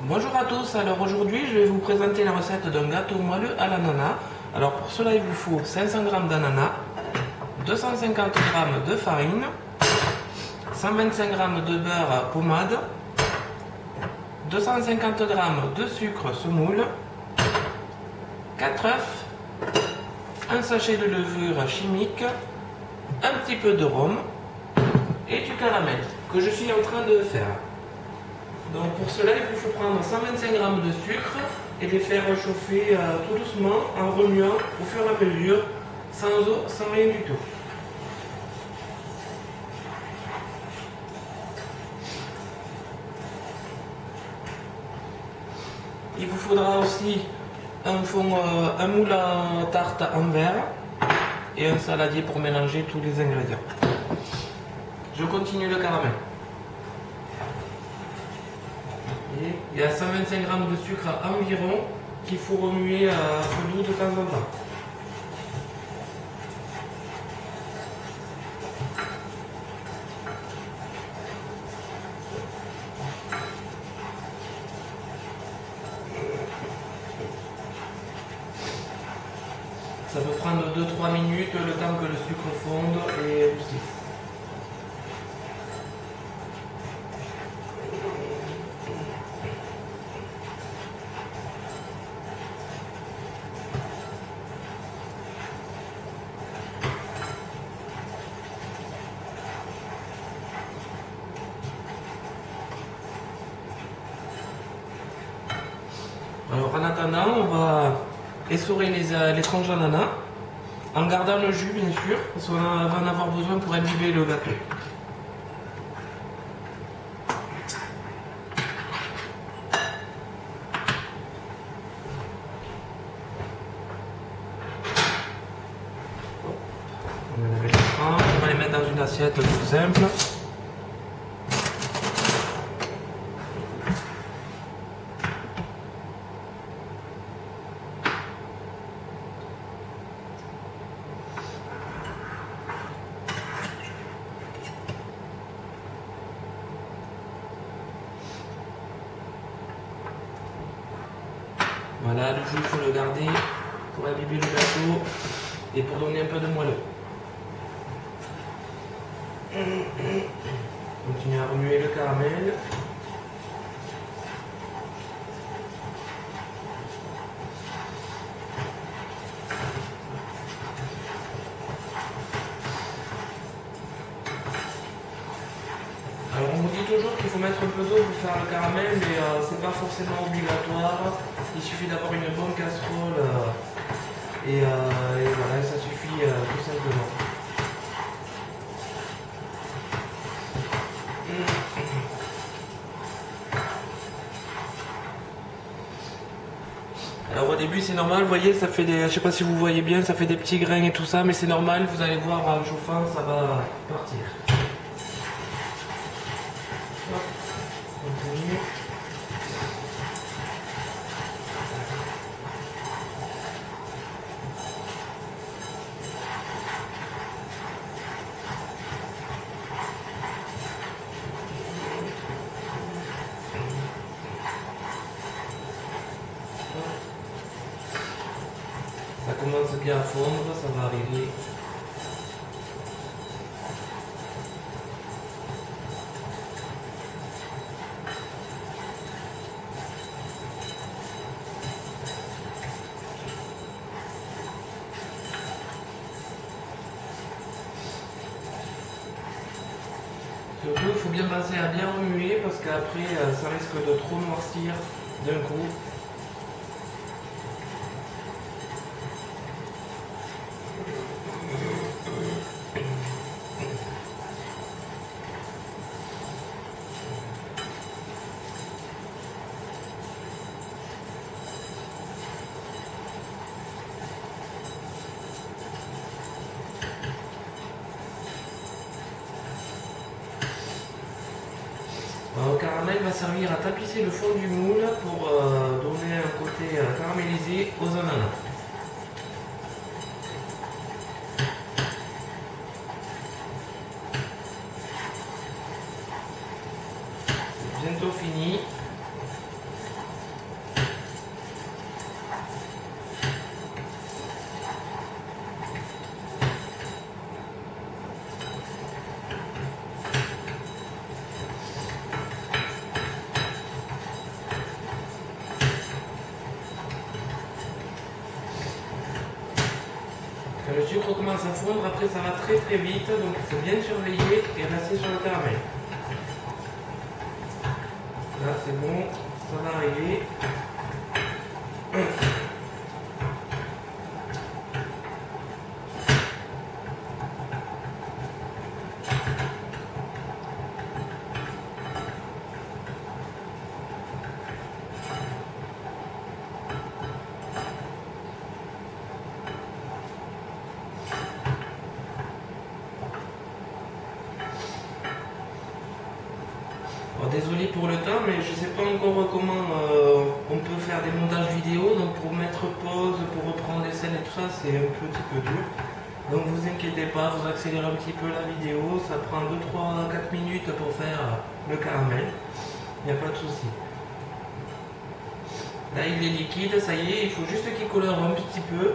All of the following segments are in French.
Bonjour à tous, alors aujourd'hui je vais vous présenter la recette d'un gâteau moelleux à l'ananas. Alors pour cela il vous faut 500 g d'ananas, 250 g de farine, 125 g de beurre pommade, 250 g de sucre semoule, 4 œufs, un sachet de levure chimique, un petit peu de rhum et du caramel que je suis en train de faire. Donc pour cela, il vous faut prendre 125 g de sucre et les faire chauffer tout doucement en remuant au fur et à mesure, sans eau, sans rien du tout. Il vous faudra aussi un moule à tarte en verre et un saladier pour mélanger tous les ingrédients. Je continue le caramel. Il y a 125 g de sucre environ qu'il faut remuer à feu doux de temps en temps. Ça peut prendre 2-3 minutes le temps que le sucre fonde et aussi. Alors en attendant, on va essorer les tranches d'ananas en gardant le jus bien sûr, parce qu'on va en avoir besoin pour imbiber le gâteau. On va les mettre dans une assiette tout simple. Voilà, le jus, il faut le garder pour imbiber le gâteau et pour donner un peu de moelleux. Continuez à remuer le caramel. Alors on vous dit toujours qu'il faut mettre un peu d'eau pour faire le caramel, mais c'est pas forcément obligatoire. Il suffit d'avoir une bonne casserole et voilà, ça suffit tout simplement. Alors au début c'est normal, vous voyez, ça fait des, je sais pas si vous voyez bien, ça fait des petits grains et tout ça, mais c'est normal, vous allez voir en chauffant, ça va partir. Continue. Ça commence bien à fondre, ça va arriver. Surtout, il faut bien penser à bien remuer parce qu'après, ça risque de trop noircir d'un coup. Le caramel va servir à tapisser le fond du moule pour donner un côté caramélisé aux ananas. bientôt fini. le sucre commence à fondre, après ça va très très vite, donc il faut bien surveiller et rester sur le caramel. Là c'est bon, ça va arriver. Désolé pour le temps, mais je ne sais pas encore comment on peut faire des montages vidéo, donc pour mettre pause, pour reprendre les scènes et tout ça, c'est un petit peu dur. Donc vous inquiétez pas, vous accélérez un petit peu la vidéo, ça prend 2, 3, 4 minutes pour faire le caramel, il n'y a pas de souci. Là il est liquide, ça y est, il faut juste qu'il colore un petit peu.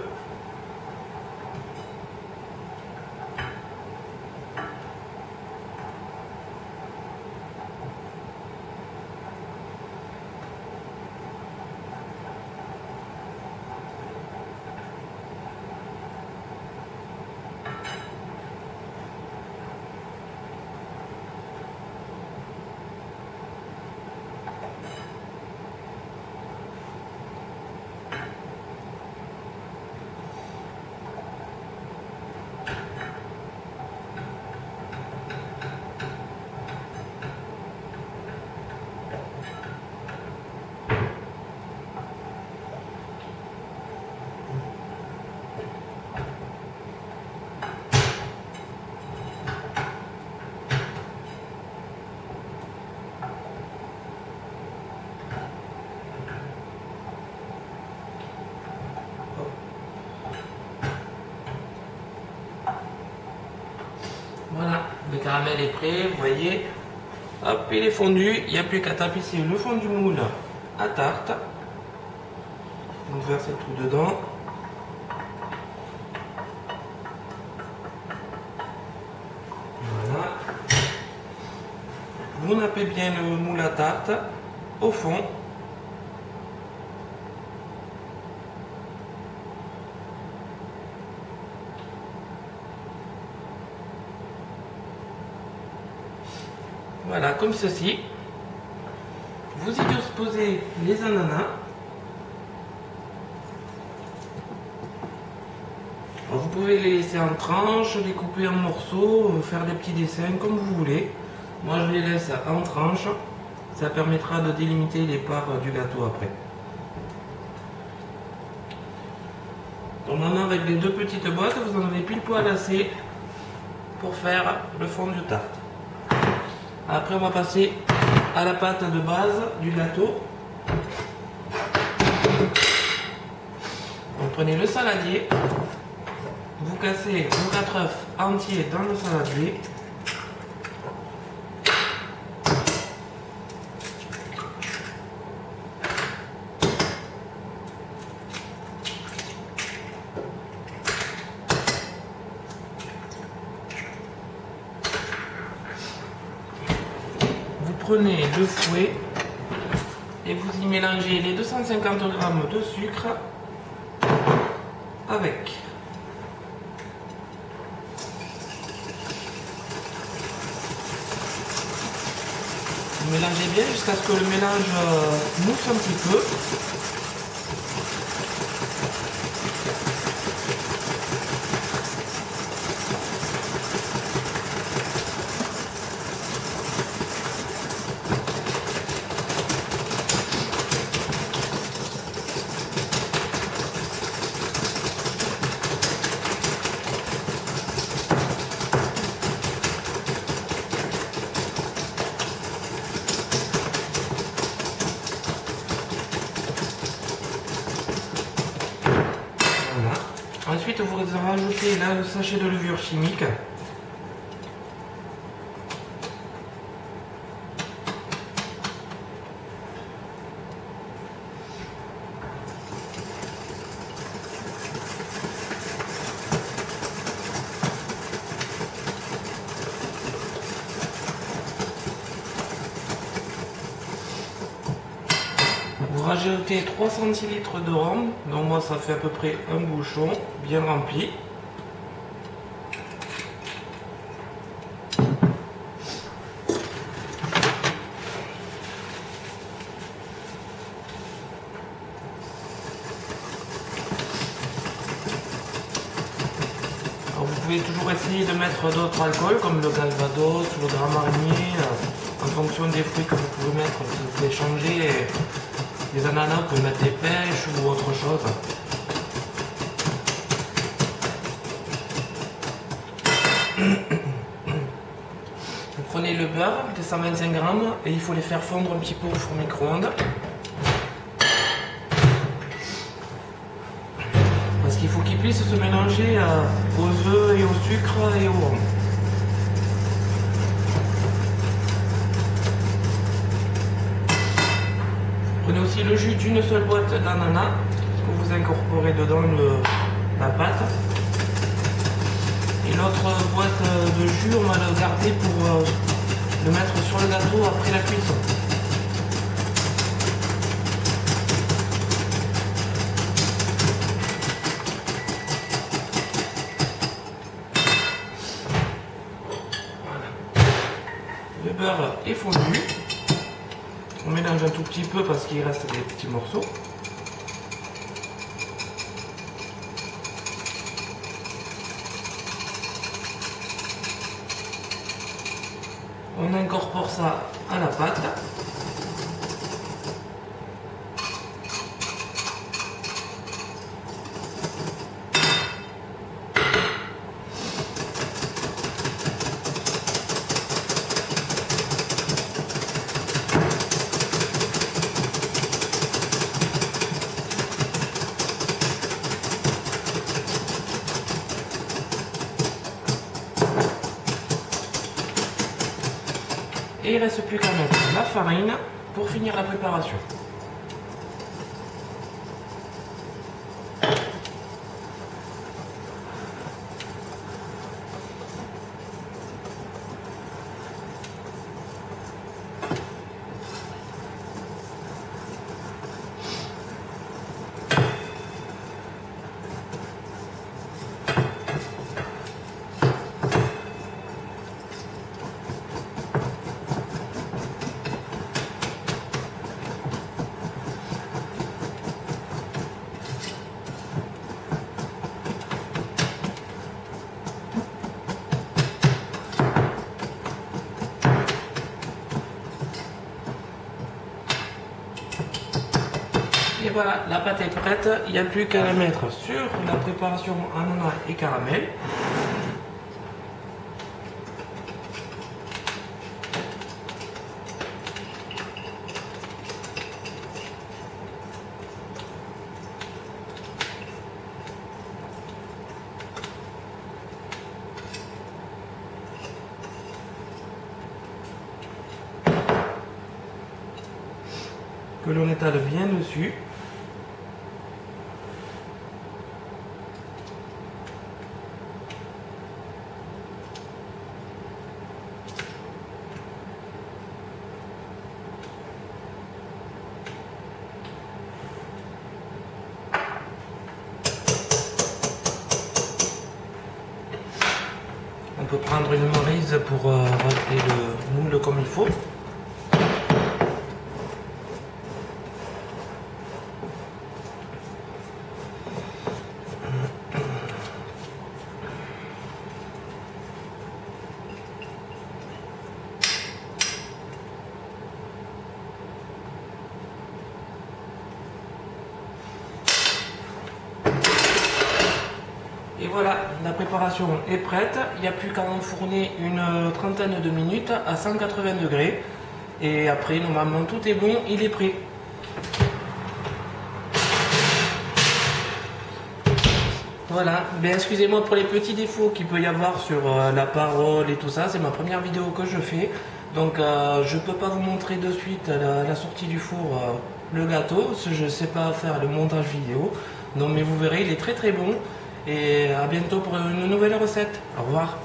Voilà, le caramel est prêt, vous voyez. Hop, il est fondu, il n'y a plus qu'à tapisser le fond du moule à tarte. Donc versez tout dedans. Voilà. Vous nappez bien le moule à tarte au fond. Voilà, comme ceci. Vous y disposez les ananas. Alors, vous pouvez les laisser en tranches, les couper en morceaux, faire des petits dessins comme vous voulez. Moi je les laisse en tranches. Ça permettra de délimiter les parts du gâteau après. Donc maintenant avec les deux petites boîtes, vous en avez pile poil assez pour faire le fond de tarte. Après on va passer à la pâte de base du gâteau. Vous prenez le saladier, vous cassez vos 4 œufs entiers dans le saladier. Prenez le fouet et vous y mélangez les 250 g de sucre avec. Vous mélangez bien jusqu'à ce que le mélange mousse un petit peu. Ensuite, vous rajoutez là le sachet de levure chimique. Vous rajoutez 3 centilitres de rhum, donc moi ça fait à peu près un bouchon bien rempli. pouvez toujours essayer de mettre d'autres alcools comme le Calvados ou le Grand Marnier en fonction des fruits que vous pouvez mettre. Vous pouvez changer les ananas, vous pouvez mettre des pêches ou autre chose. Vous prenez le beurre de 125 grammes et il faut les faire fondre un petit peu au four micro-ondes. Parce qu'il faut qu'ils puissent se mélanger aux œufs et au sucre et au rhum. Prenez aussi le jus d'une seule boîte d'ananas que vous incorporez dedans la pâte. Et l'autre boîte de jus, on va le garder pour le mettre sur le gâteau après la cuisson. Le beurre est fondu. On mélange un tout petit peu parce qu'il reste des petits morceaux. On incorpore ça à la pâte. Et il ne reste plus qu'à mettre la farine pour finir la préparation. Et voilà, la pâte est prête, il n'y a plus qu'à la mettre sur la préparation ananas et caramel. Que l'on étale bien dessus. On peut prendre une maryse pour racler le moule comme il faut. Et voilà, la préparation est prête. Il n'y a plus qu'à enfourner une trentaine de minutes à 180 degrés. Et après, normalement, tout est bon, il est prêt. Voilà, ben excusez-moi pour les petits défauts qu'il peut y avoir sur la parole et tout ça. C'est ma première vidéo que je fais. Donc je ne peux pas vous montrer de suite à la sortie du four le gâteau. Je ne sais pas faire le montage vidéo. Non mais vous verrez, il est très très bon. Et à bientôt pour une nouvelle recette. Au revoir.